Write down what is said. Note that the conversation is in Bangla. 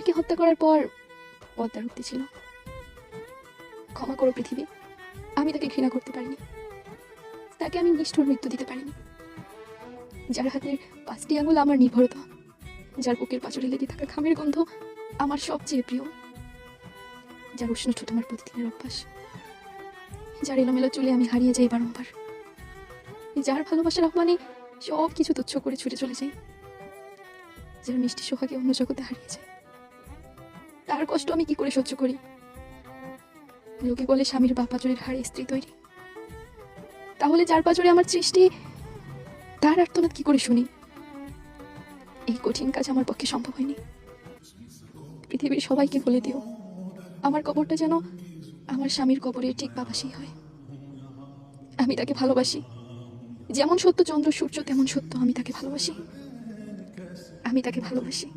স্বামীকে হত্যা করার পর পদ্মার উক্তি ছিল, ক্ষমা করো পৃথিবী, আমি তাকে ঘৃণা করতে পারিনি, তাকে আমি নিষ্ঠুর মৃত্যু দিতে পারিনি। যার হাতের 5টি আঙুল আমার নির্ভরতা, যার বুকের পাঁজরে লেগে থাকা ঘামের গন্ধ আমার সবচেয়ে প্রিয়, যার উষ্ণ ঠোঁট আমার প্রতিদিনের অভ্যাস, যার এলোমেলো চুলে আমি হারিয়ে যাই বারংবার, যার ভালোবাসার আহ্বানে সব কিছু তুচ্ছ করে ছুটে চলে যাই, যার মিষ্টি সোহাগে অন্য জগতে হারিয়ে যায়, তার কষ্ট আমি কি করে সহ্য করি? লোকে বলে স্বামীর বাপ পাঁজরের হাড়ে স্ত্রী তৈরি, তাহলে যার পাঁজরে আমার সৃষ্টি, তার আর্তনাদ কি করে শুনি? এই কঠিন কাজ আমার পক্ষে সম্ভব হয়নি। পৃথিবীর সবাইকে বলে দিও, আমার কবরটা যেন আমার স্বামীর কবরের ঠিক পাশেই হয়। আমি তাকে ভালোবাসি, যেমন সত্য চন্দ্র সূর্য তেমন সত্য আমি তাকে ভালোবাসি, আমি তাকে ভালোবাসি।